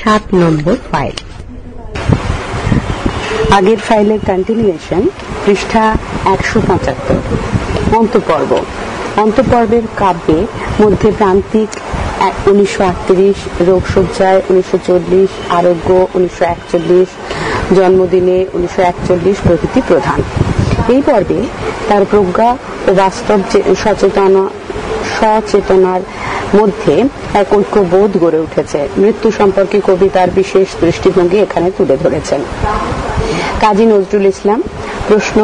7 নম্বর file. আগের ফাইলের continuation, পৃষ্ঠা 175। অন্তপর্ব। অন্তপর্বের কাব্যে মধ্যে প্রান্তিক 1938, রোগশয্যায় 1940, আরোগ্য 1941, জন্মদিনে 1941 প্রভৃতি প্রধান। এই পর্বে তার প্রজ্ঞা ও বাস্তব সচেতনার মধ্যে এক ঐক্যবোধ গড়ে উঠেছে। মৃত্যু সম্পর্কে কবি তার বিশেষ দৃষ্টিভঙ্গি এখানে তুলে ধরেছেন। কাজী নজরুল ইসলাম। প্রশ্ন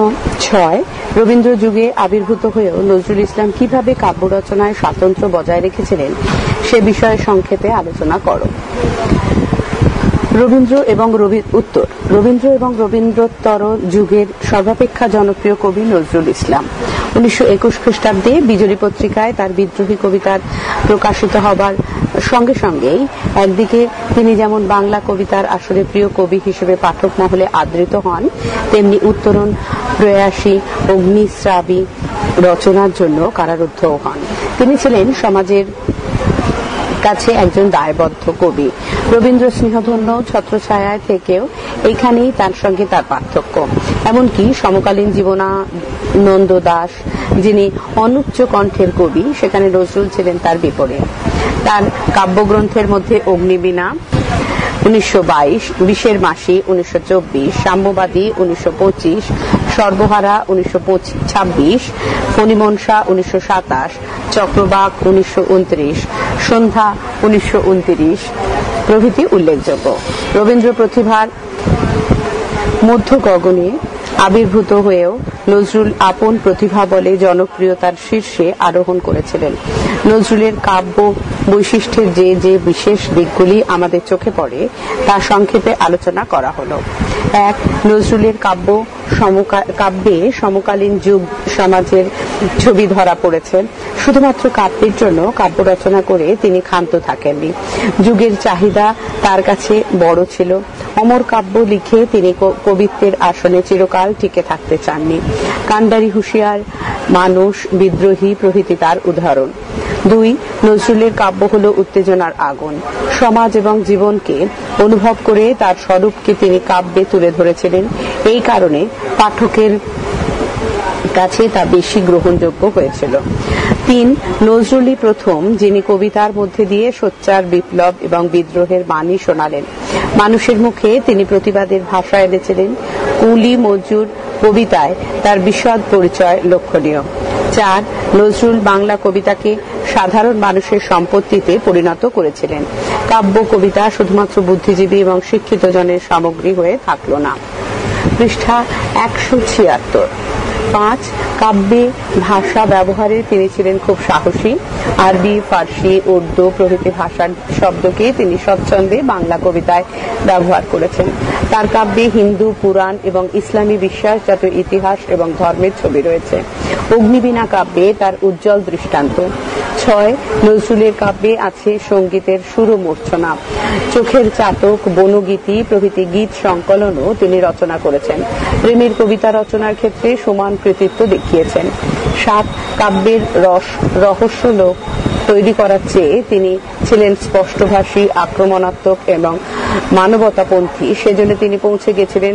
6, রবীন্দ্র যুগে আবির্ভূত হয়েও নজরুল ইসলাম কিভাবে কাব্য রচনায় স্বাতন্ত্র্য বজায় রেখেছিলেন সে বিষয়ে সংক্ষেপে আলোচনা করো। রবীন্দ্র এবং উত্তর। রবীন্দ্র এবং রবীন্দ্রোত্তর যুগের সর্বাপেক্ষা জনপ্রিয় কবি নজরুল ইসলাম। 1921 খ্রিস্টাব্দে বিজলী পত্রিকায় তার বিদ্রোহী কবিতার প্রকাশিত হবার সঙ্গে সঙ্গেই একদিকে তিনি যেমন বাংলা কবিতার আসলে প্রিয় কবি হিসেবে পাঠক মহলে আদৃত হন, তেমনি উত্তরণ প্রয়াসী অগ্নিস্রাবী রচনার জন্য কারারুদ্ধও হন। তিনি ছিলেন সমাজের কাছে একজন দায়বদ্ধ কবি। রবীন্দ্র স্নেহধন্য ছত্রছায়ায় থেকেও এইখানেই তার সঙ্গে তার পার্থক্য। এমনকি সমকালীন জীবনানন্দ দাশ, যিনি অনুচ্চ কণ্ঠের কবি, সেখানে নজরুল ছিলেন তার বিপরীত। তার কাব্যগ্রন্থের মধ্যে অগ্নিবীণা 1922, বিষের মাসি 1924, সাম্যবাদী 1925, সর্বহারা 1926, ফণিমনসা 1927, চক্রবাক 1929, সন্ধ্যা 1929 প্রভৃতি উল্লেখযোগ্য। রবীন্দ্র প্রতিভার মধ্য গগনে আবির্ভূত হয়েও নজরুল আপন প্রতিভা বলে জনপ্রিয়তার শীর্ষে আরোহণ করেছিলেন। নজরুলের কাব্য বৈশিষ্ট্যের যে যে বিশেষ দিকগুলি আমাদের চোখে পড়ে তা সংক্ষেপে আলোচনা করা হলো। 1, নজরুলের কাব্যে সমকালীন যুগ সমাজের ছবি ধরা পড়েছে। শুধুমাত্র কাব্যের জন্য কাব্য রচনা করে তিনি ক্ষান্ত থাকেননি। যুগের চাহিদা তার কাছে বড় ছিল। অমর কাব্য লিখে তিনি কবিত্বের আসনে চিরকাল টিকে থাকতে চাননি। কান্ডারি হুঁশিয়ার, মানুষ, বিদ্রোহী প্রভৃতি তার উদাহরণ। 2, নজরুলের কাব্য হল উত্তেজনার আগুন। সমাজ এবং জীবনকে অনুভব করে তার স্বরূপকে তিনি কাব্যে তুলে ধরেছিলেন। এই কারণে পাঠকের কাছে তা বেশি গ্রহণযোগ্য হয়েছিল। 3, নজরুলই প্রথম যিনি কবিতার মধ্যে দিয়ে সোচ্চার বিপ্লব এবং বিদ্রোহের বাণী শোনালেন। মানুষের মুখে তিনি প্রতিবাদের ভাষা এনেছিলেন। কুলি মজুর কবিতায় তার বিশদ পরিচয় লক্ষণীয়। 4, নজরুল বাংলা কবিতাকে সাধারণ মানুষের সম্পত্তিতে পরিণত করেছিলেন। কাব্য কবিতা শুধুমাত্র বুদ্ধিজীবী এবং শিক্ষিত জনের সামগ্রী হয়ে থাকল না। পৃষ্ঠা 176। 5, কাব্যে ভাষা ব্যবহারে তিনি ছিলেন খুব সাহসী। আরবি, ফার্সি, উর্দু প্রভৃতি ভাষার শব্দকে তিনি স্বচ্ছন্দে বাংলা কবিতায় ব্যবহার করেছেন। তার কাব্যে হিন্দু পুরাণ এবং ইসলামী বিশ্বাসজাত ইতিহাস এবং ধর্মের ছবি রয়েছে। অগ্নিবীণা কাব্যে তার উজ্জ্বল দৃষ্টান্ত। 6, নজরুলের কাব্যে আছে সঙ্গীতের সুর মূর্ছনা। চোখের চাতক, বনগীতি প্রভৃতি গীত সংকলনও তিনি রচনা করেছেন। প্রেমের কবিতা রচনার ক্ষেত্রে সমান কৃতিত্ব দেখিয়েছেন। 7, কাব্যের রহস্য লোক তৈরি করার চেয়ে তিনি ছিলেন স্পষ্টভাষী, আক্রমণাত্মক এবং মানবতাপন্থী। সেজন্য তিনি পৌঁছে গেছিলেন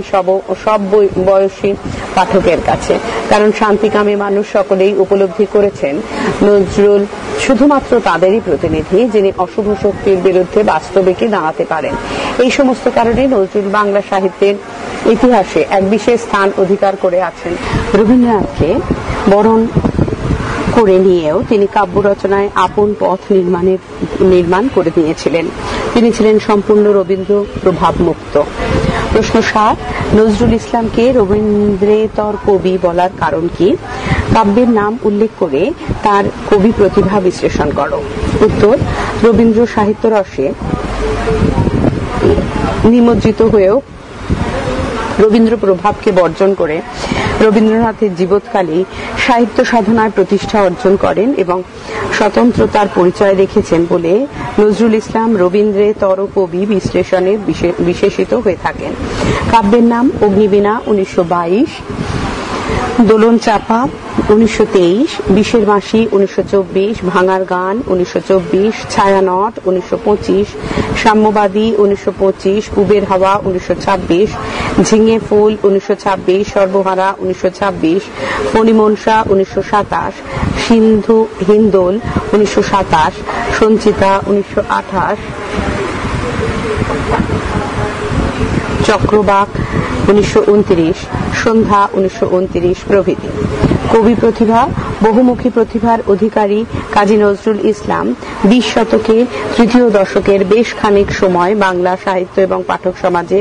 সব বয়সী পাঠকের কাছে। কারণ শান্তিকামী মানুষ সকলেই উপলব্ধি করেছেন নজরুল শুধুমাত্র তাদেরই প্রতিনিধি যিনি অশুভ শক্তির বিরুদ্ধে বাস্তবে কি দাঁড়াতে পারেন। এই সমস্ত কারণে নজরুল বাংলা সাহিত্যের ইতিহাসে এক বিশেষ স্থান অধিকার করে আছেন। রবীন্দ্রনাথকে বরণ করে নিয়েও তিনি কাব্য রচনায় আপন পথ নির্মাণ করে দিয়েছিলেন। তিনি ছিলেন সম্পূর্ণ রবীন্দ্র প্রভাব মুক্ত। প্রশ্ন 7, নজরুল ইসলামকে রবীন্দ্রেতর কবি বলার কারণ কি? কাব্যের নাম উল্লেখ করে তার কবি প্রতিভা বিশ্লেষণ করো। উত্তর, রবীন্দ্র সাহিত্য রসে নিমজ্জিত হয়েও রবীন্দ্র প্রভাবকে বর্জন করে রবীন্দ্রনাথের জীবৎকালেই সাহিত্য সাধনায় প্রতিষ্ঠা অর্জন করেন এবং স্বতন্ত্রতার পরিচয় রেখেছেন বলে নজরুল ইসলাম রবীন্দ্রেতর কবি বিশ্লেষণে বিশেষিত হয়ে থাকেন। কাব্যের নাম অগ্নিবীণা 1922, দোলন চাপা 1923, বিষের বাঁশি 1924, ভাঙার গান 1924, ছায়ানট 1925, সাম্যবাদী 1925, পুবের হাওয়া 1926, ঝিঙে ফুল 1926, সর্বহারা 1926, ফণিমনসা 1927, সিন্ধু হিন্দোল 1927, সঞ্চিতা 1928, চক্রবাক 1929, সন্ধ্যা 1929 প্রভৃতি। কবি প্রতিভা, বহুমুখী প্রতিভার অধিকারী কাজী নজরুল ইসলাম 20 শতকে তৃতীয় দশকের বেশ খানিক সময় বাংলা সাহিত্য এবং পাঠক সমাজে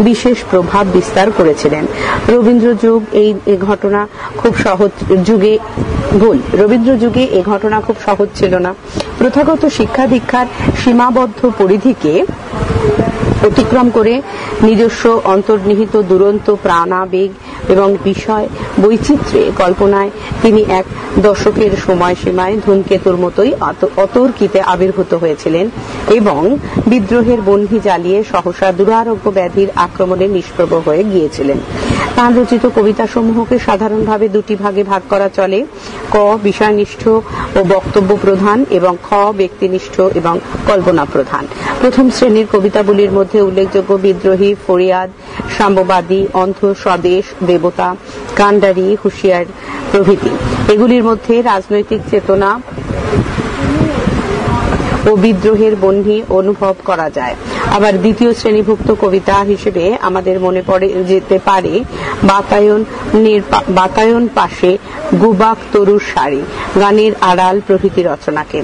বিশেষ প্রভাব বিস্তার করেছিলেন। রবীন্দ্র যুগে এই ঘটনা খুব সহজ ছিল না। প্রথাগত শিক্ষা দীক্ষার সীমাবদ্ধ পরিধিকে অতিক্রম করে নিজস্ব অন্তর্নিহিত দুরন্ত প্রাণাবেগ এবং বিষয় বৈচিত্র্যে কল্পনায় তিনি এক দশকের সময়সীমায় ধূমকেতুর মতোই অতর্কিতে আবির্ভূত হয়েছিলেন এবং বিদ্রোহের বহ্নি জ্বালিয়ে সহসা দুরারোগ্য ব্যাধির আক্রমণে নিষ্প্রভ হয়ে গিয়েছিলেন। তাঁর রচিত কবিতাসমূহকে সাধারণভাবে দুটি ভাগে ভাগ করা চলে: ক বিষয়নিষ্ঠ ও বক্তব্য প্রধান এবং খ ব্যক্তিনিষ্ঠ এবং কল্পনা প্রধান। প্রথম শ্রেণীর কবিতাগুলির মধ্যে উল্লেখযোগ্য বিদ্রোহী, ফরিয়াদ, সাম্যবাদী, অন্ধ, স্বদেশ, দেবতা, কান্ডারি, হুঁশিয়ার প্রভৃতি। এগুলির মধ্যে রাজনৈতিক চেতনা ও বিদ্রোহের বহ্নি অনুভব করা যায়। আবার দ্বিতীয় শ্রেণীভুক্ত কবিতা হিসেবে আমাদের মনে পড়ে যেতে পারে বাতায়ন পাশে, গুবাক তরুর শাড়ি, গানের আড়াল প্রভৃতি রচনাকে।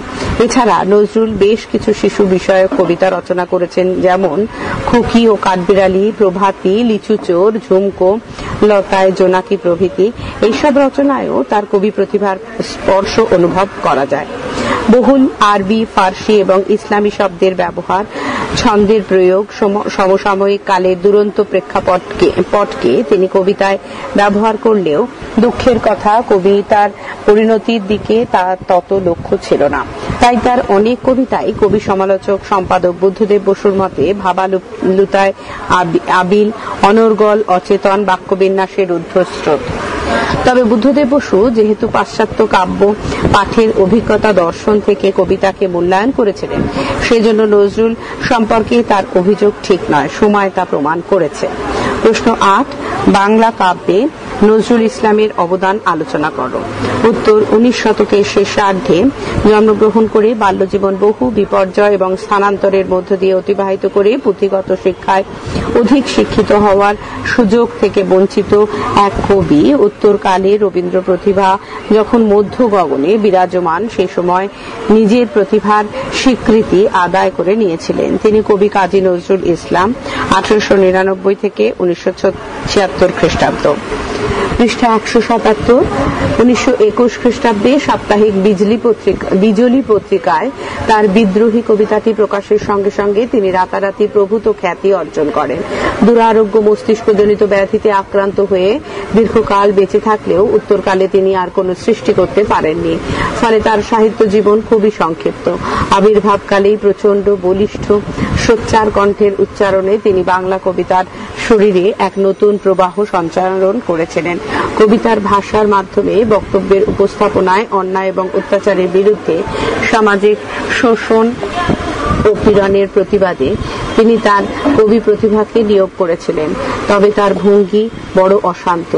এছাড়া নজরুল বেশ কিছু শিশু বিষয়ক কবিতা রচনা করেছেন, যেমন খুকি ও কাঠবিড়ালি, প্রভাতী, লিচু চোর, ঝুমকো, লতায় জোনাকি প্রভৃতি। এইসব রচনায়ও তার কবি প্রতিভার স্পর্শ অনুভব করা যায়। বহুল আরবি, ফার্সি এবং ইসলামী শব্দের ব্যবহার, ছন্দের প্রয়োগ সমসাময়িক কালের দুরন্ত প্রেক্ষাপটকে তিনি কবিতায় ব্যবহার করলেও দুঃখের কথা, কবিতার পরিণতির দিকে তার তত লক্ষ্য ছিল না। তাই তার অনেক কবিতাই কবি সমালোচক সম্পাদক বুদ্ধদেব বসুর মতে ভাবালুতায় আবিল, অনর্গল, অচেতন, বাক্যবিন্যাসের ঊর্ধ্বস্রোত। তবে বুদ্ধদেব বসু যেহেতু পাশ্চাত্য কাব্য পাঠের অভিজ্ঞতা দর্শন থেকে কবিতাকে মূল্যায়ন করেছিলেন, সেজন্য নজরুল সম্পর্কে তার অভিযোগ ঠিক নয়। সময় তা প্রমাণ করেছে। প্রশ্ন 8, বাংলা কাব্যে নজরুল ইসলামের অবদান আলোচনা করো। উত্তর: 19 শতকের শেষার্ধে জন্মগ্রহণ করে বাল্যজীবন বহু বিপর্যয় এবং স্থানান্তরের মধ্য দিয়ে অতিবাহিত করে পুঁথিগত শিক্ষায় অধিক শিক্ষিত হওয়ার সুযোগ থেকে বঞ্চিত এক কবি উত্তরকালে রবীন্দ্র প্রতিভা যখন মধ্য গগনে বিরাজমান, সে সময় নিজের প্রতিভার স্বীকৃতি আদায় করে নিয়েছিলেন। তিনি কবি কাজী নজরুল ইসলাম 1899 থেকে 1976 খ্রিস্টাব্দ। পৃষ্ঠা 177। 1921 খ্রিস্টাব্দে সাপ্তাহিক বিজলি পত্রিকায় তার বিদ্রোহী কবিতাটি প্রকাশের সঙ্গে সঙ্গে তিনি রাতারাতি প্রভূত খ্যাতি অর্জন করেন। দুরারোগ্য মস্তিষ্কজনিত ব্যাধিতে আক্রান্ত হয়ে দীর্ঘকাল বেঁচে থাকলেও উত্তরকালে তিনি আর কোনো সৃষ্টি করতে পারেননি। ফলে তার সাহিত্য জীবন খুবই সংক্ষিপ্ত। আবির্ভাবকালেই প্রচন্ড বলিষ্ঠ সোচ্চার কণ্ঠের উচ্চারণে তিনি বাংলা কবিতার শরীরে এক নতুন প্রবাহ সঞ্চারণ করেছিলেন। কবিতার ভাষার মাধ্যমে বক্তব্যের উপস্থাপনায় অন্যায় এবং অত্যাচারের বিরুদ্ধে, সামাজিক শোষণ ও পীড়নের প্রতিবাদে তিনি তার কবি প্রতিভাকে নিয়োগ করেছিলেন। তবে তার ভঙ্গি বড় অশান্ত,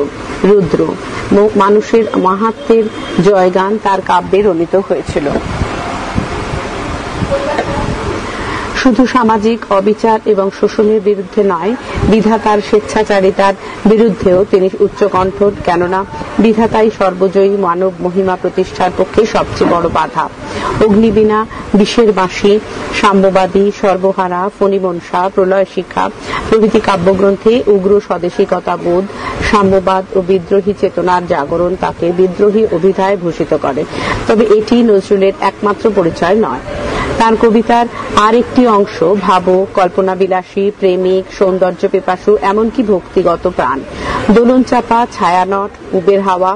রুদ্র। মানুষের মাহাত্ম্যের জয়গান তার কাব্যে রণিত হয়েছিল। শুধু সামাজিক অবিচার এবং শোষণের বিরুদ্ধে নয়, বিধাতার স্বেচ্ছাচারিতার বিরুদ্ধেও তিনি উচ্চকণ্ঠ। কেননা বিধাতাই সর্বজয়ী মানব মহিমা প্রতিষ্ঠার পক্ষে সবচেয়ে বড় বাধা। অগ্নিবীণা, বিষের বাঁশি, সাম্যবাদী, সর্বহারা, ফণিমনসা, প্রলয় শিক্ষা প্রভৃতি কাব্যগ্রন্থে উগ্র স্বদেশিকতা বোধ, সাম্যবাদ ও বিদ্রোহী চেতনার জাগরণ তাকে বিদ্রোহী অভিধায় ভূষিত করে। তবে এটি নজরুলের একমাত্র পরিচয় নয়। তার কবিতার আর একটি অংশ ভাবুক, কল্পনাবিলাসী, প্রেমিক, সৌন্দর্য পিপাসু, এমনকি ভক্তিগত প্রাণ। দোলন চাপা, ছায়ানট, পুবের হাওয়া,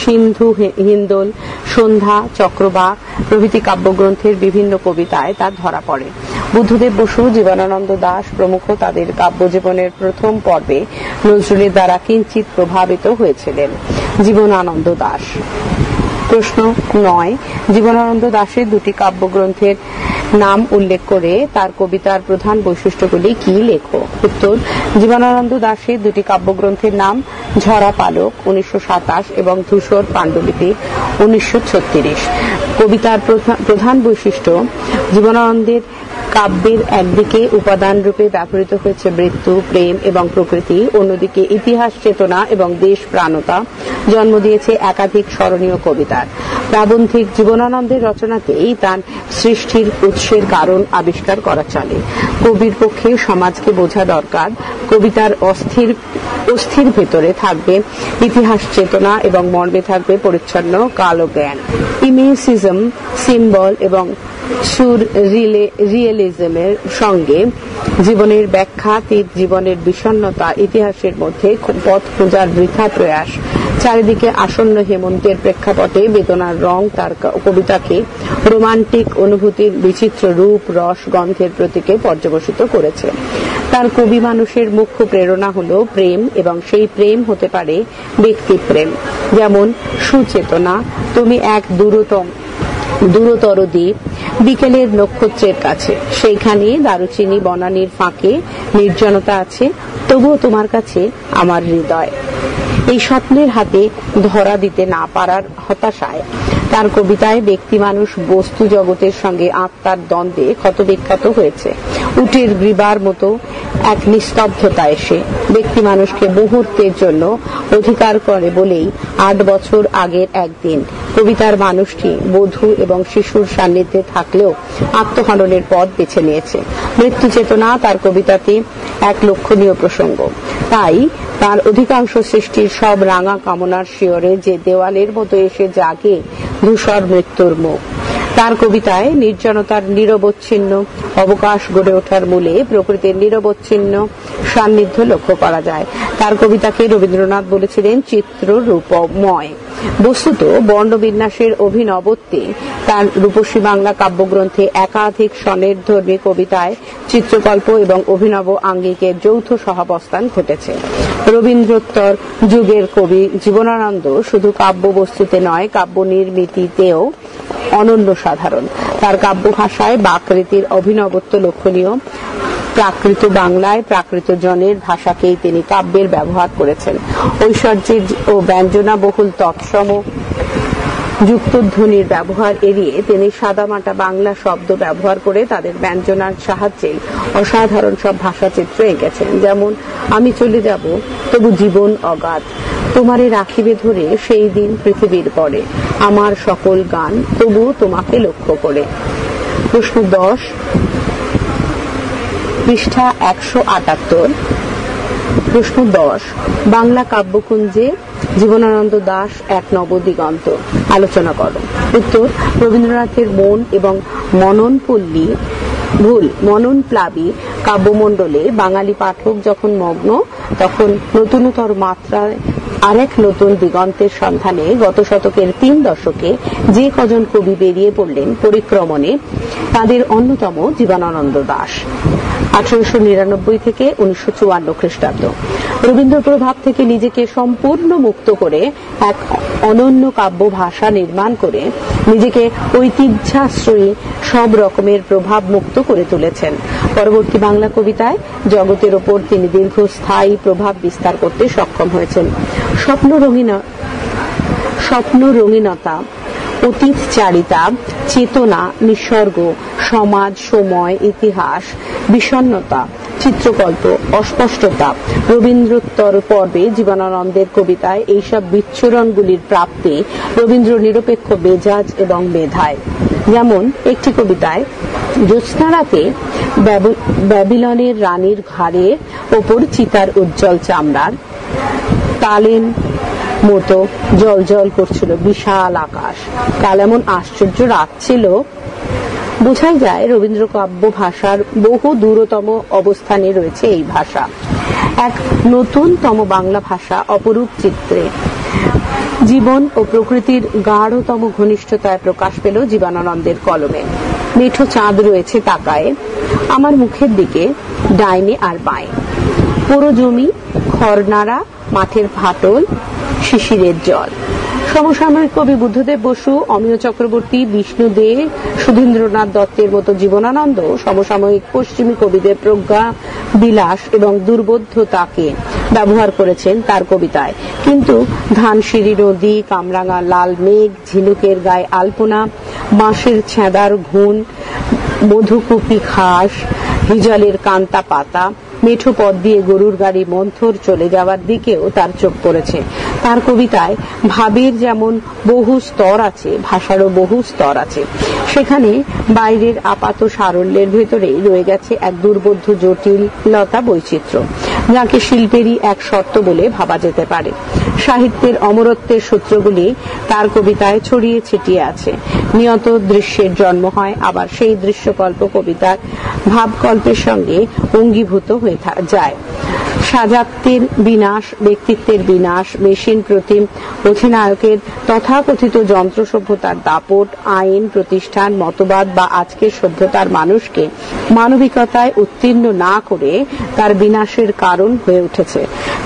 সিন্ধু হিন্দোল, সন্ধ্যা, চক্রবাক প্রভৃতি কাব্যগ্রন্থের বিভিন্ন কবিতায় তা ধরা পড়ে। বুদ্ধদেব বসু, জীবনানন্দ দাশ প্রমুখ তাদের কাব্যজীবনের প্রথম পর্বে নজরুলের দ্বারা কিঞ্চিত প্রভাবিত হয়েছিলেন। জীবনানন্দ দাশ। প্রশ্ন 9, জীবনানন্দ দাশের দুটি কাব্যগ্রন্থের নাম উল্লেখ করে তার কবিতার প্রধান বৈশিষ্ট্যগুলি কি লেখো। উত্তর, জীবনানন্দ দাশের দুটি কাব্যগ্রন্থের নাম ঝরা পালক 1927 এবং ধূসর পাণ্ডুলিপি 1936। কবিতার প্রধান বৈশিষ্ট্য, জীবনানন্দের কাব্যের একদিকে উপাদান রূপে ব্যবহৃত হয়েছে মৃত্যু, প্রেম এবং প্রকৃতি, অন্যদিকে ইতিহাস চেতনা এবং দেশ প্রাণতা জন্ম দিয়েছে একাধিক স্মরণীয় কবিতার। প্রাবন্ধিক জীবনানন্দের রচনাতেই তার সৃষ্টির উৎসের কারণ আবিষ্কার করা চলে। কবির পক্ষে সমাজকে বোঝা দরকার। কবিতার অস্থির ভেতরে থাকবে ইতিহাস চেতনা এবং মর্মে থাকবে পরিচ্ছন্ন কালো জ্ঞান। ইমেজিজম, সিম্বল এবং সুর রিয়েলিজমের সঙ্গে জীবনের ব্যাখ্যা, জীবনের বিষণ্ণতা, ইতিহাসের মধ্যে পথ খোঁজার বৃথা প্রয়াস, চারিদিকে আসন্ন হেমন্তের প্রেক্ষাপটে বেদনার রং তার কবিতাকে রোমান্টিক অনুভূতির বিচিত্র রূপ, রস, গন্ধের প্রতীকে পর্যবসিত করেছে। তার কবি মানুষের মুখ্য প্রেরণা হল প্রেম, এবং সেই প্রেম হতে পারে ব্যক্তিপ্রেম। যেমন সুচেতনা, তুমি এক দূরতর দ্বীপ, বিকেলের নক্ষত্রের কাছে, সেইখানে দারুচিনি বনানীর ফাঁকে নির্জনতা আছে, তবুও তোমার কাছে আমার হৃদয়। এই স্বপ্নের হাতে ধরা দিতে না পারার হতাশায় তার কবিতায় ব্যক্তি মানুষ বস্তু জগতের সঙ্গে আত্মার দ্বন্দ্বে ক্ষতবিক্ষত হয়েছে। উটের গ্রীবার মতো এক নিস্তব্ধতা এসে ব্যক্তি মানুষকে মুহূর্তের জন্য অধিকার করে বলেই 8 বছর আগের একদিন কবিতার মানুষটি বধূ এবং শিশুর সান্নিধ্যে থাকলেও আত্মহননের পথ বেছে নিয়েছে। মৃত্যু চেতনা তার কবিতাতে এক লক্ষণীয় প্রসঙ্গ। তাই তার অধিকাংশ সৃষ্টির সব রাঙা কামনার শিয়রে যে দেওয়ালের মতো এসে জাগে ধূসর মৃত্যুর মুখ। তার কবিতায় নির্জনতার নিরবচ্ছিন্ন অবকাশ গড়ে ওঠার মূলে প্রকৃতির নিরবচ্ছিন্ন সান্নিধ্য লক্ষ্য করা যায়। তার কবিতাকে রবীন্দ্রনাথ বলেছিলেন চিত্ররূপময়। বস্তুত বর্ণবিন্যাসের অভিনবত্বে তার রূপসী বাংলা কাব্যগ্রন্থে একাধিক স্বনির্ধর্মী কবিতায় চিত্রকল্প এবং অভিনব আঙ্গিকের যৌথ সহাবস্থান ঘটেছে। রবীন্দ্রোত্তর যুগের কবি জীবনানন্দ শুধু কাব্য বস্তুতে নয়, কাব্য নির্মিতিতেও অনন্য সাধারণ। তার কাব্য ভাষায় বাকৃতির অভিনবত্ব লক্ষণীয়। প্রাকৃত বাংলায় প্রাকৃত জনের ভাষাকেই তিনি কাব্যের ব্যবহার করেছেন। ঐশ্বর্যের ও ব্যঞ্জনা বহুল তৎসম যুক্তধ্বনির ব্যবহার এড়িয়ে তিনি সাদামাটা বাংলা শব্দ ব্যবহার করে তাদের ব্যঞ্জনার সাহায্যে অসাধারণ সব ভাষাচিত্র এঁকেছেন। যেমন, আমি চলে যাব তবু জীবন অগাধ, তোমারে রাখিবে ধরে সেই দিন পৃথিবীর পরে, আমার সকল গান তবু তোমাকে লক্ষ্য করে। প্রশ্ন 10, পৃষ্ঠা 178। প্রশ্ন 10, বাংলা কাব্যকুঞ্জে জীবনানন্দ দাশ এক নবদিগন্ত আলোচনা করো। উত্তর, রবীন্দ্রনাথের মন এবং মননপ্লাবী কাব্যমণ্ডলে বাঙালি পাঠক যখন মগ্ন, তখন নতুনতর মাত্রায় আরেক নতুন দিগন্তের সন্ধানে গত শতকের 3 দশকে যে কজন কবি বেরিয়ে পড়লেন পরিক্রমণে, তাদের অন্যতম জীবনানন্দ দাশ। 1899 থেকে 1954 খ্রিস্টাব্দ। রবীন্দ্র প্রভাব থেকে নিজেকে সম্পূর্ণ মুক্ত করে এক অনন্য কাব্য ভাষা নির্মাণ করে নিজেকে ঐতিহ্যাশ্রয়ী সব রকমের প্রভাব মুক্ত করে তুলেছেন। পরবর্তী বাংলা কবিতায় জগতের ওপর তিনি দীর্ঘস্থায়ী প্রভাব বিস্তার করতে সক্ষম হয়েছেন। স্বপ্ন রঙিনতা, অতীতচারিতা, চেতনা, নিসর্গ, সমাজ, সময়, ইতিহাস, বিষণ্ণতা, চিত্রকল্প, অস্পষ্টতা, রবীন্দ্রোত্তর পর্বে জীবনানন্দের কবিতায় এইসব বিচ্ছুরণগুলির প্রাপ্তি রবীন্দ্র নিরপেক্ষ মেজাজ এবং মেধায়। যেমন, একটি কবিতায় জ্যোৎস্নারাতে ব্যাবিলনের রানীর ঘাড়ের ওপর চিতার উজ্জ্বল চামড়ার তালের মতো জল করছিল বিশাল আকাশ, কাল এমন আশ্চর্য রাত ছিল। বোঝাই যায় রবীন্দ্র কাব্য ভাষার বহু দূরতম অবস্থানে রয়েছে এই ভাষা। এক নতুনতম বাংলা ভাষা অপরূপ চিত্রে জীবন ও প্রকৃতির গাঢ়তম ঘনিষ্ঠতায় প্রকাশ পেল জীবনানন্দের কলমে। মেঠো চাঁদ রয়েছে তাকায়ে আমার মুখের দিকে, ডাইনে আর বাঁয়ে। পুরো জমি, খড়নাড়া, মাঠের ফাটল, শিশিরের জল। সমসাময়িক কবি বুদ্ধদেব বসু, অমিয় চক্রবর্তী, বিষ্ণু দে, সুধীন্দ্রনাথ দত্তের মতো জীবনানন্দ সমসাময়িক পশ্চিমী কবিদের প্রজ্ঞা, বিলাস এবং দুর্বোধ্যতাকে ব্যবহার করেছেন তার কবিতায়। কিন্তু ধানসিঁড়ি নদী, কামরাঙা লাল মেঘ, ঝিনুকের গায়ে আলপনা, বাঁশের ছেঁদার ঘুণ, মধুকুপি ঘাস, হিজলের কান্তা পাতা, মেঠো পথ দিয়ে গরুর গাড়ি মন্থর চলে যাওয়ার দিকেও তার চোখ পড়েছে। তার কবিতায় ভাবের যেমন বহু স্তর আছে, ভাষারও বহু স্তর আছে। সেখানে বাইরের আপাত সারল্যের ভেতরেই রয়ে গেছে এক দুর্বোধ্য জটিলতা, বৈচিত্র্য, যাকে শিল্পেরই এক শর্ত বলে ভাবা যেতে পারে। সাহিত্যের অমরত্বের সূত্রগুলি তার কবিতায় ছড়িয়ে ছিটিয়ে আছে। নিয়ত দৃশ্যের জন্ম হয়, আবার সেই দৃশ্যকল্প কবিতার ভাবকল্পের সঙ্গে অঙ্গীভূত হয়ে যায়। সাজাত্যের বিনাশ, ব্যক্তিত্বের বিনাশ, মেশিন প্রতিম অধিনায়কের তথাকথিত যন্ত্র সভ্যতার দাপট, আইন, প্রতিষ্ঠান, মতবাদ বা আজকের সভ্যতার মানুষকে মানবিকতায় উত্তীর্ণ না করে তার বিনাশের কারণ হয়ে উঠেছে।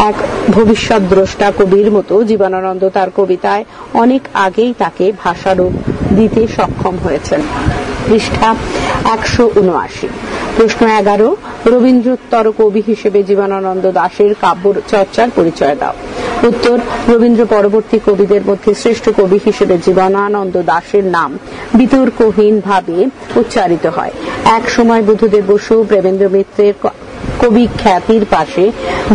এক ভবিষ্যৎ দ্রষ্টা কবির মতো জীবনানন্দ তার কবিতায় অনেক আগেই তাকে ভাষারূপ দিতে সক্ষম হয়েছেন। পৃষ্ঠা 179। প্রশ্ন 11, রবীন্দ্রোত্তর কবি হিসেবে জীবনানন্দ দাশের কাব্য চর্চার পরিচয় দাও। উত্তর, রবীন্দ্র পরবর্তী কবিদের মধ্যে শ্রেষ্ঠ কবি হিসেবে জীবনানন্দ দাশের নাম বিতর্কহীন ভাবে উচ্চারিত হয়। এক সময় বুদ্ধদেব বসু, প্রেমেন্দ্র মিত্রের কবি খ্যাতির পাশে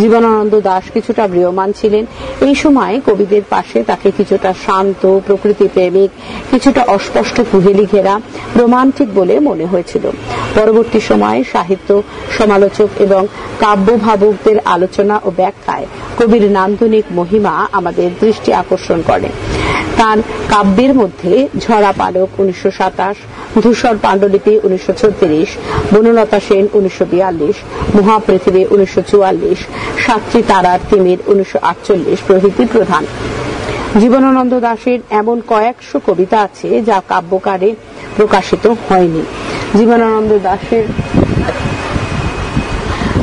জীবনানন্দ দাশ কিছুটা ম্রিয়মাণ ছিলেন। এই সময় কবিদের পাশে তাকে কিছুটা শান্ত, প্রকৃতি প্রেমিক, কিছুটা অস্পষ্ট কুহেলি ঘেরা, রোমান্টিক বলে মনে হয়েছিল। পরবর্তী সময়ে সাহিত্য সমালোচক এবং কাব্য ভাবকদের আলোচনা ও ব্যাখ্যায় কবির নান্দনিক মহিমা আমাদের দৃষ্টি আকর্ষণ করে। তার কাব্যের মধ্যে ঝরা পালক 1927, ধূসর পাণ্ডুলিপি 1936, বনলতা সেন 1942, মহাপৃথিবী 1944, সাতটি তারার তিমির 1948 প্রভৃতি প্রধান। জীবনানন্দ দাশের এমন কয়েকশো কবিতা আছে যা কাব্যকারে প্রকাশিত হয়নি। জীবনানন্দ দাশের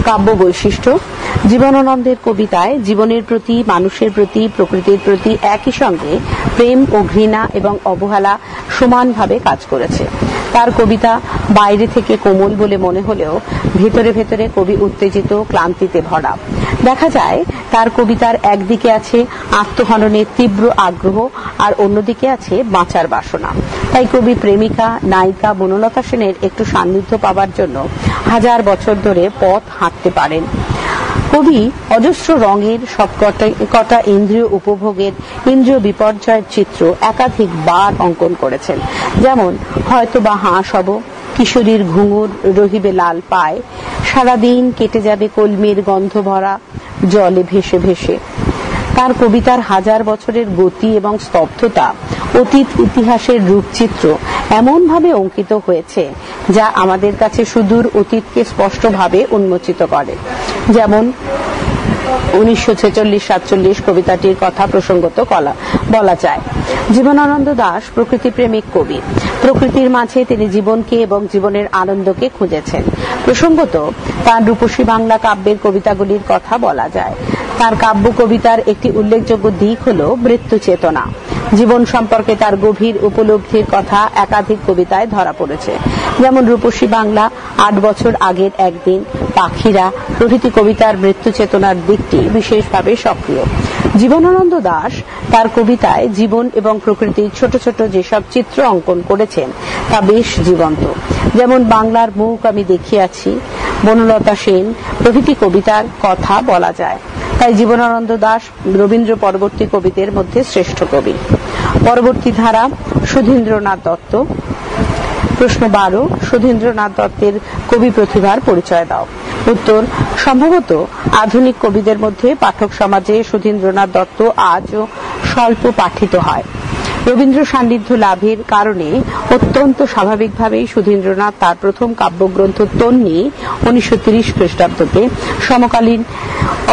কাব্য বৈশিষ্ট্য: জীবনানন্দের কবিতায় জীবনের প্রতি, মানুষের প্রতি, প্রকৃতির প্রতি একই সঙ্গে প্রেম ও ঘৃণা এবং অবহেলা সমানভাবে কাজ করেছে। তার কবিতা বাইরে থেকে কোমল বলে মনে হলেও ভেতরে ভেতরে কবি উত্তেজিত, ক্লান্তিতে ভরা। দেখা যায় তার কবিতার একদিকে আছে আত্মহননের তীব্র আগ্রহ, আর অন্যদিকে আছে বাঁচার বাসনা। তাই কবি প্রেমিকা নায়িকা বনলতা সেনের একটু সান্নিধ্য পাবার জন্য হাজার বছর ধরে পথ হাঁটতে পারেন। কবি অজস্র রঙের, সবকটা ইন্দ্রিয় উপভোগের, ইন্দ্রিয় বিপর্যয়ের চিত্র একাধিকবার অঙ্কন করেছেন। যেমন হয়তো বা হাঁস হব, কিশোরীর ঘুঙুর রহিবে লাল পায়, সারাদিন কেটে যাবে কলমির গন্ধ ভরা জলে ভেসে ভেসে। তার কবিতার হাজার বছরের গতি এবং স্তব্ধতা, অতীত ইতিহাসের রূপচিত্র এমনভাবে অঙ্কিত হয়েছে যা আমাদের কাছে সুদূর অতীতকে স্পষ্টভাবে উন্মোচিত করে। যেমন 1946-47 কবিতাটির কথা প্রসঙ্গত বলা যায়। জীবনানন্দ দাশ প্রকৃতিপ্রেমিক কবি। প্রকৃতির মাঝে তিনি জীবনকে এবং জীবনের আনন্দকে খুঁজেছেন। প্রসঙ্গত তার রূপসী বাংলা কাব্যের কবিতাগুলির কথা বলা যায়। তার কাব্য কবিতার একটি উল্লেখযোগ্য দিক হল মৃত্যু চেতনা। জীবন সম্পর্কে তার গভীর উপলব্ধির কথা একাধিক কবিতায় ধরা পড়েছে। যেমন রূপসী বাংলা, 8 বছর আগের একদিন, পাখিরা প্রভৃতি কবিতার মৃত্যু চেতনার দিকটি বিশেষভাবে সক্রিয়। জীবনানন্দ দাশ তার কবিতায় জীবন এবং প্রকৃতির ছোট ছোট যেসব চিত্র অঙ্কন করেছেন তা বেশ জীবন্ত। যেমন বাংলার মুখ আমি দেখিয়াছি, বনলতা সেন প্রভৃতি কবিতার কথা বলা যায়। তাই জীবনানন্দ দাশ রবীন্দ্র পরবর্তী কবিদের মধ্যে শ্রেষ্ঠ কবি। পরবর্তী ধারা: সুধীন্দ্রনাথ দত্ত। প্রশ্ন 12, সুধীন্দ্রনাথ দত্তের কবি প্রতিভার পরিচয় দাও। উত্তর, সম্ভবত আধুনিক কবিদের মধ্যে পাঠক সমাজে সুধীন্দ্রনাথ দত্ত আজও স্বল্প পাঠিত হয়। রবীন্দ্র সান্নিধ্য লাভের কারণে অত্যন্ত স্বাভাবিকভাবেই সুধীন্দ্রনাথ তার প্রথম কাব্যগ্রন্থ তন্নি 1930 খ্রিস্টাব্দতে সমকালীন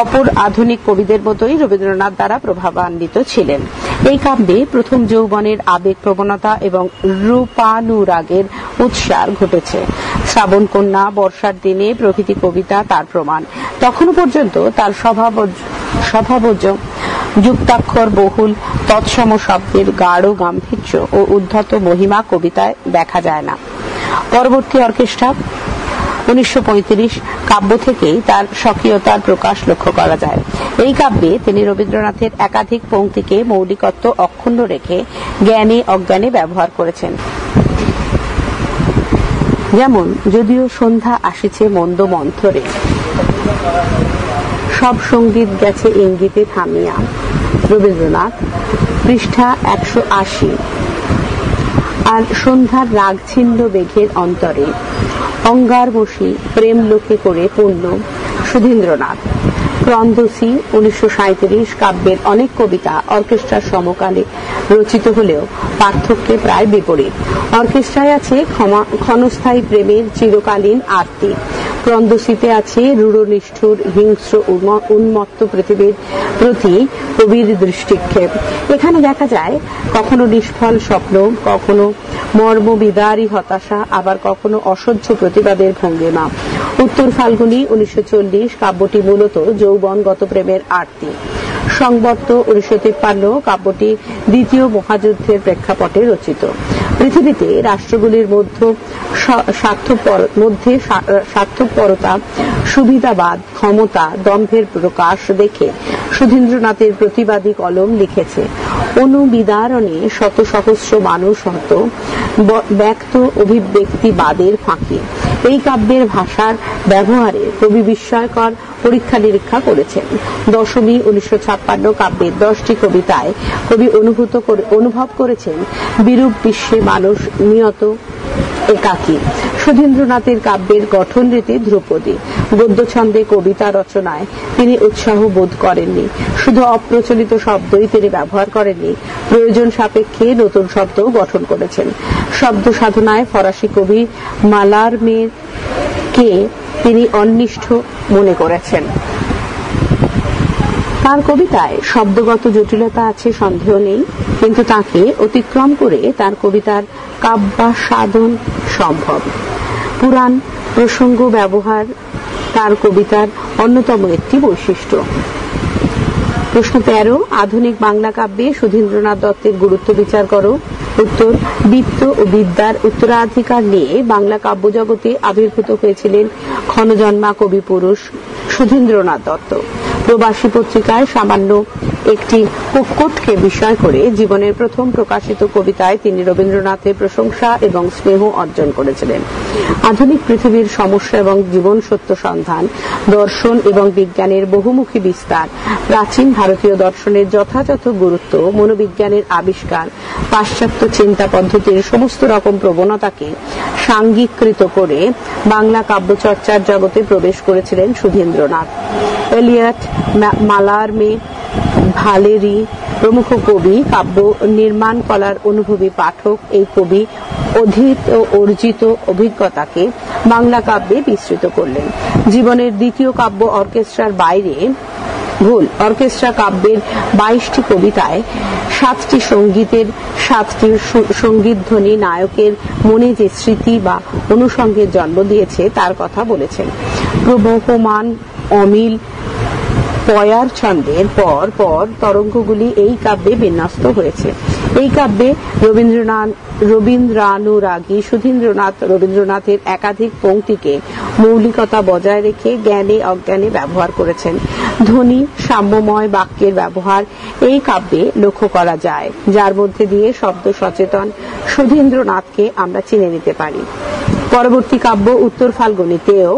অপর আধুনিক কবিদের মতোই রবীন্দ্রনাথ দ্বারা প্রভাবান্বিত ছিলেন। এই কাব্যে প্রথম যৌবনের আবেগ প্রবণতা এবং রূপানুরাগের উৎসার ঘটেছে। শ্রাবণ কন্যা, বর্ষার দিনে প্রভৃতি কবিতা তার প্রমাণ। তখনও পর্যন্ত তার স্বভাবজ যুক্তাক্ষর বহুল তৎসম শব্দের গাঢ় গাম্ভীর্য ও উদ্ধত মহিমা কবিতায় দেখা যায় না। পরবর্তী অর্কেস্ট্রা 1935 কাব্য থেকেই তার স্বকীয়তার প্রকাশ লক্ষ্য করা যায়। এই কাব্যে তিনি রবীন্দ্রনাথের একাধিক পংক্তিকে মৌলিকত্ব অক্ষুণ্ণ রেখে জ্ঞানে অজ্ঞানে ব্যবহার করেছেন। যেমন, যদিও সন্ধ্যা আসিছে মন্দ মন্থরে, সব সঙ্গীত গেছে ইঙ্গিতে থামিয়া, রবীন্দ্রনাথ, পৃষ্ঠা 180। আর সন্ধ্যার রাগ ছিন্ন মেঘের অন্তরে, অঙ্গার বসি প্রেম লোকে করে পূর্ণ, সুধীন্দ্রনাথ। ক্রন্দসী 1937 কাব্যের অনেক কবিতা অর্কেস্ট্রার সমকালে রচিত হলেও পার্থক্যে প্রায় বিপরীত। অর্কেস্ট্রায় আছে ক্ষণস্থায়ী প্রেমের চিরকালীন আরতি, ক্রন্দসীতে আছে রূঢ় নিষ্ঠুর হিংস্র উন্মত্ত পৃথিবীর প্রতি কবির দৃষ্টিক্ষেপ। এখানে দেখা যায় কখনো নিষ্ফল স্বপ্ন, কখনো মর্মবিদারী হতাশা, আবার কখনো অসহ্য প্রতিবাদের ভঙ্গিমা। উত্তর ফাল্গুনী 1940 কাব্যটি মূলত যৌবনগত প্রেমের আরতি। সংবর্ত 1953 কাব্যটি দ্বিতীয় মহাযুদ্ধের প্রেক্ষাপটে রচিত। পৃথিবীতে রাষ্ট্রগুলির মধ্যে স্বার্থপরতা, সুবিধাবাদ, ক্ষমতা, দম্ভের প্রকাশ দেখে সুধীন্দ্রনাথের প্রতিবাদী কলম লিখেছে। অনুবিদারণে শত সহস্র মানুষ হত ব্যক্ত অভিব্যক্তিবাদের ফাঁকি। এই কাব্যের ভাষার ব্যবহারে কবি বিস্ময়কর পরীক্ষা নিরীক্ষা করেছেন। দশমী 1956 কাব্যের 10টি কবিতায় কবি অনুভব করেছেন বিরূপ বিশ্বে মানুষ নিয়ত একাকী। সুধীন্দ্রনাথের কাব্যের গঠন রীতি ধ্রুপদী। গদ্যছন্দে কবিতা রচনায় তিনি উৎসাহ বোধ করেননি। শুধু অপ্রচলিত শব্দই তিনি ব্যবহার করেননি, প্রয়োজন সাপেক্ষে নতুন শব্দ গঠন করেছেন। শব্দ সাধনায় ফরাসি কবি মালারমেকে তিনি অন্বিষ্ঠ মনে করেছেন। তার কবিতায় শব্দগত জটিলতা আছে সন্দেহ নেই, কিন্তু তাকে অতিক্রম করে তার কবিতার কাব্যাস্বাদন সম্ভব। পুরাণ প্রসঙ্গ ব্যবহার তার কবিতার অন্যতম একটি বৈশিষ্ট্য। প্রশ্ন 13, আধুনিক বাংলা কাব্যে সুধীন্দ্রনাথ দত্তের গুরুত্ব বিচার করো। উত্তর, বিত্ত ও বিদ্যার উত্তরাধিকার নিয়ে বাংলা কাব্য জগতে আবির্ভূত হয়েছিলেন ক্ষণজন্মা কবি পুরুষ সুধীন্দ্রনাথ দত্ত। প্রবাসী পত্রিকায় সামান্য একটি কুক্কুটকে বিষয় করে জীবনের প্রথম প্রকাশিত কবিতায় তিনি রবীন্দ্রনাথের প্রশংসা এবং স্নেহ অর্জন করেছিলেন। আধুনিক পৃথিবীর সমস্যা এবং জীবন সত্য সন্ধান, দর্শন এবং বিজ্ঞানের বহুমুখী বিস্তার, প্রাচীন ভারতীয় দর্শনের যথাযথ গুরুত্ব, মনোবিজ্ঞানের আবিষ্কার, পাশ্চাত্য চিন্তা পদ্ধতির সমস্ত রকম প্রবণতাকে সাঙ্গীকৃত করে বাংলা কাব্যচর্চার জগতে প্রবেশ করেছিলেন সুধীন্দ্রনাথ। এলিয়ট, মালারমে, ভালেরি প্রমুখ কবি কাব্য নির্মাণ কলার অনুভবী পাঠক এই কবি অধীত ও অর্জিত অভিজ্ঞতাকে বাংলা কাব্যে বিস্তৃত করলেন। জীবনের দ্বিতীয় কাব্য অর্কেস্ট্রার বাইরে অর্কেস্ট্রা কাব্যের 22টি কবিতায় 7টি সঙ্গীতের 7টি সঙ্গীতধ্বনি নায়কের মনে যে স্মৃতি বা অনুষঙ্গের জন্ম দিয়েছে তার কথা বলেছেন। প্রবহমান অমিল পয়ার ছন্দের পর পর তরঙ্গগুলি এই কাব্যে বিন্যস্ত হয়েছে। এই কাব্যে রবীন্দ্রানুরাগী রবীন্দ্রনাথের একাধিক পংক্তিকে মৌলিকতা বজায় রেখে জ্ঞানে অজ্ঞানে ব্যবহার করেছেন। ধ্বনি সাম্যময় বাক্যের ব্যবহার এই কাব্যে লক্ষ্য করা যায়, যার মধ্যে দিয়ে শব্দ সচেতন সুধীন্দ্রনাথকে আমরা চিনে নিতে পারি। পরবর্তী কাব্য উত্তর ফাল্গুনীতেও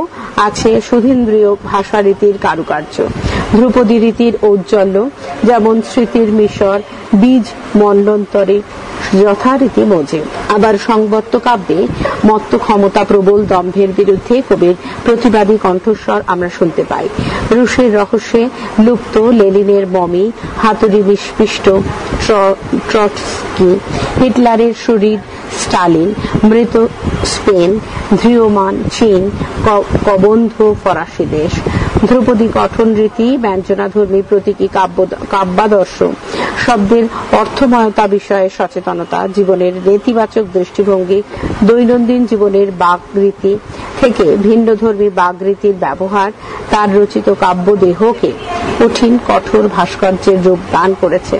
আছে সুধীন্দ্রীয় ভাষা রীতির কারুকার্য, ধ্রুপদী রীতির ঔজ্জ্বল্য, যেমন স্মৃতির মিশর বীজ মন্বন্তরে যথারীতি মজে। আবার সংবর্ত কাব্যে মত্ত ক্ষমতা প্রবল দম্ভের বিরুদ্ধে কবির প্রতিবাদী কণ্ঠস্বর আমরা শুনতে পাই। রুশের রহস্যে লুপ্ত লেনিনের মমি, হাতুড়ি বিস্পৃষ্ট ট্রটস্কি, হিটলারের শরীর স্টালিন, মৃত স্পেন, ধ্রিয়মান চীন, কবন্ধ ফরাসি দেশ, ধ্রুপদী গঠন রীতি, ব্যঞ্জনাধর্মী প্রতীকী কাব্যাদর্শ, শব্দের অর্থময়তা বিষয়ে সচেতনতা, জীবনের নেতিবাচক দৃষ্টিভঙ্গি, দৈনন্দিন জীবনের বাকরীতি থেকে ভিন্নধর্মী বাকরীতির ব্যবহার তার রচিত কাব্যদেহকে কঠিন কঠোর ভাস্কর্যের রূপ দান করেছে।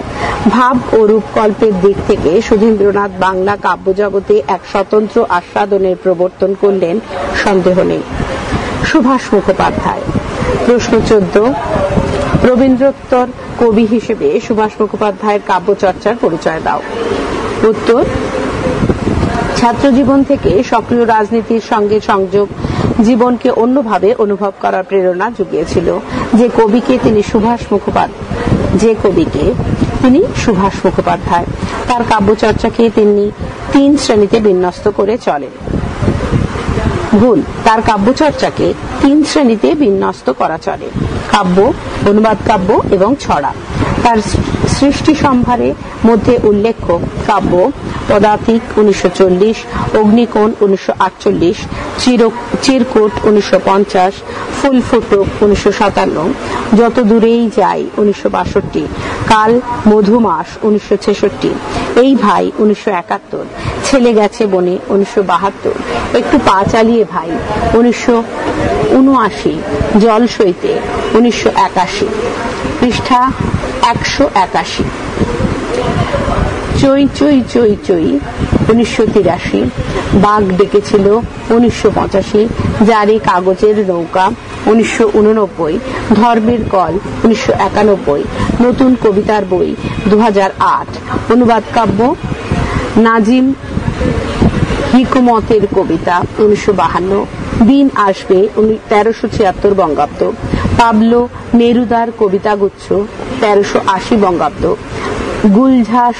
ভাব ও রূপকল্পের দিক থেকে সুধীন্দ্রনাথ বাংলা কাব্যজগতে এক স্বতন্ত্র আস্বাদনের প্রবর্তন করলেন, সন্দেহ নেই। সুভাষ মুখোপাধ্যায়। প্রশ্ন 14, রবীন্দ্রোত্তর কবি হিসেবে সুভাষ মুখোপাধ্যায়ের কাব্যচর্চার পরিচয় দাও। উত্তর, ছাত্রজীবন থেকে সক্রিয় রাজনীতির সঙ্গে সংযোগ জীবনকে অন্যভাবে অনুভব করার প্রেরণা জুগিয়েছিল। যে কবিকে তিনি সুভাষ মুখোপাধ্যায়। তার কাব্যচর্চাকে তিনি 3 শ্রেণীতে বিন্যস্ত করে চলেন। তার কাব্যচর্চাকে 3 শ্রেণীতে বিন্যস্ত করা চলে: কাব্য, অনুবাদ কাব্য এবং ছড়া। তার সৃষ্টি সম্ভারের মধ্যে উল্লেখ্য কাব্য পদাতিক 1940, অগ্নিকোণ 1948, চিরকুট 1950, ফুল ফুটুক 1957, যত দূরেই যাই 1962, কাল মধুমাস 1966, এই ভাই 1971, ছেলে গেছে বনে 1972, একটু পা চালিয়ে ভাই 1979, জল সইতে 1981, পৃষ্ঠা 181, চই চই চই চই 1983, বাঘ ডেকেছিল 1985, জারি কাগজের নৌকা 1989, ধর্মের কল 1991, নতুন কবিতার বই 2008, অনুবাদ কাব্য নাজিম হিকমতের কবিতা 1952, দিন আসবে 1376 বঙ্গাব্দ, পাবলো নেরুদার কবিতাগুচ্ছ 1380 বঙ্গাব্দ, গুলঝাস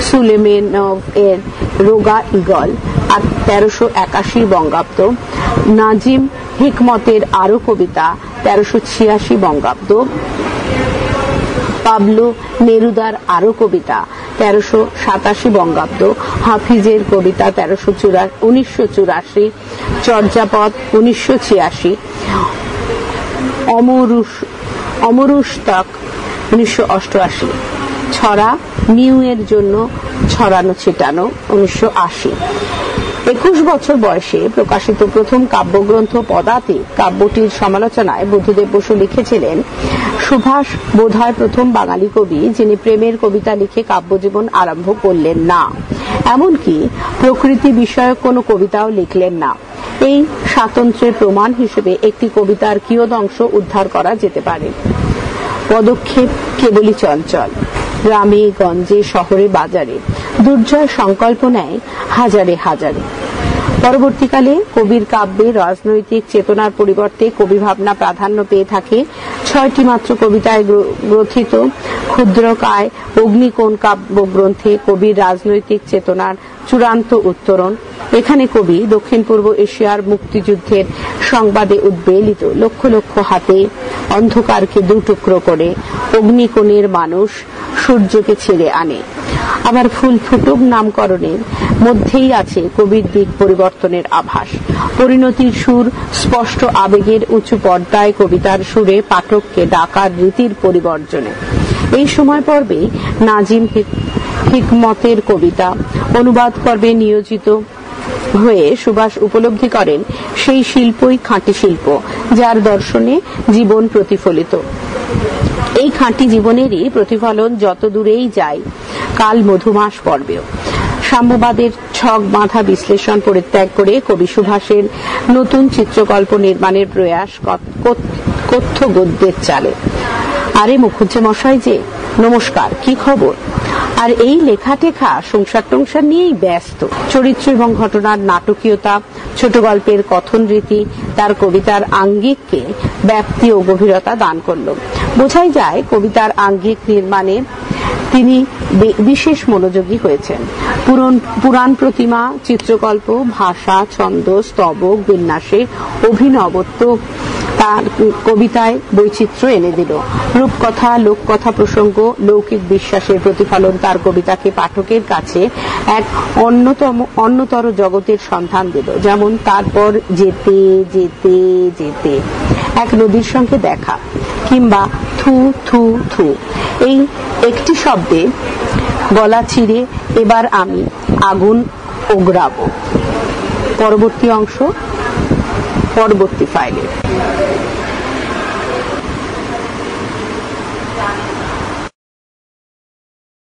সুলেমেনভ এর রোগা ইগল 1381 বঙ্গাব্দ, নাজিম হিকমতের আরো কবিতা 1386 বঙ্গাব্দ, পাবলো নেরুদার আরো কবিতা 1387 বঙ্গাব্দ, হাফিজের কবিতা 1984, চর্যাপদ 1986, অমরুস্তক 1988, ছড়া মিউ এর জন্য ছড়ানো ছিটানো 1980। 21 বছর বয়সে প্রকাশিত প্রথম কাব্যগ্রন্থ পদাতিক কাব্যটির সমালোচনায় বুদ্ধদেব বসু লিখেছিলেন, সুভাষ বোধহয় প্রথম বাঙালি কবি যিনি প্রেমের কবিতা লিখে কাব্যজীবন আরম্ভ করলেন না, এমনকি প্রকৃতি বিষয়ক কোনো কবিতাও লিখলেন না। এই স্বাতন্ত্র্যের প্রমাণ হিসেবে একটি কবিতার কিয়দংশ উদ্ধার করা যেতে পারে। পদক্ষেপ কেবলই চঞ্চল, গ্রামে গঞ্জে শহরে বাজারে দুর্জয় সংকল্প নেয় হাজারে হাজারে। পরবর্তীকালে কবির কাব্যে রাজনৈতিক চেতনার পরিবর্তে কবি ভাবনা প্রাধান্য পেয়ে থাকে। 6টি মাত্র কবিতায় গ্রথিত ক্ষুদ্রকায় অগ্নিকোণ কাব্যগ্রন্থে কবির রাজনৈতিক চেতনার চূড়ান্ত উত্তরণ। এখানে কবি দক্ষিণ পূর্ব এশিয়ার মুক্তিযুদ্ধের সংবাদে উদ্বেলিত লক্ষ লক্ষ হাতে অন্ধকারকে দুটুকরো করে অগ্নিকোণের মানুষ সূর্যকে ছেড়ে আনে। আবার ফুল ফুটুক নামকরণের মধ্যেই আছে কবির দিক পরিবর্তনের আভাস। পরিণতির সুর স্পষ্ট আবেগের উঁচু পর্দায় কবিতার সুরে পাঠককে ডাকার রীতির পরিবর্জনে। এই সময় পর্বে নাজিম হিকমতের কবিতা অনুবাদ পর্বে নিয়োজিত হয়ে সুভাষ উপলব্ধি করেন সেই শিল্পই খাঁটি শিল্প, যার দর্শনে জীবন প্রতিফলিত। এই খাঁটি জীবনেরই প্রতিফলন যত দূরেই যায় কাল মধুমাস পর্বেও। সাম্যবাদের ছক বাঁধা বিশ্লেষণ পরিত্যাগ করে কবি সুভাষের নতুন চিত্রকল্প নির্মাণের প্রয়াস কথ্য গদ্যের চালে। আরে মুখুজ্জে মশাই যে, নমস্কার, কি খবর? আর এই লেখা টেখা সংসার টংসার নিয়েই ব্যস্ত। চরিত্র এবং ঘটনার নাটকীয়তা, ছোট গল্পের কথন রীতি তার কবিতার আঙ্গিককে ব্যাপ্তি ও গভীরতা দান করল। বোঝাই যায় কবিতার আঙ্গিক নির্মাণে তিনি বিশেষ মনোযোগী হয়েছেন। পুরাণ প্রতিমা, চিত্রকল্প, ভাষা, ছন্দ, স্তবক, বিন্যাসে অভিনবত্ব তার কবিতায় বৈচিত্র্য এনে দিল। রূপকথা, লোককথা প্রসঙ্গ, লৌকিক বিশ্বাসের প্রতিফলন তার কবিতাকে পাঠকের কাছে এক অন্যতর জগতের সন্ধান দিল। যেমন তারপর যেতে যেতে যেতে এক নদীর সঙ্গে দেখা, কিংবা থু থু থু এই একটি শব্দে গলা চিরে এবার আমি আগুন ওগরাবো। পরবর্তী অংশ পরবর্তী ফাইলে।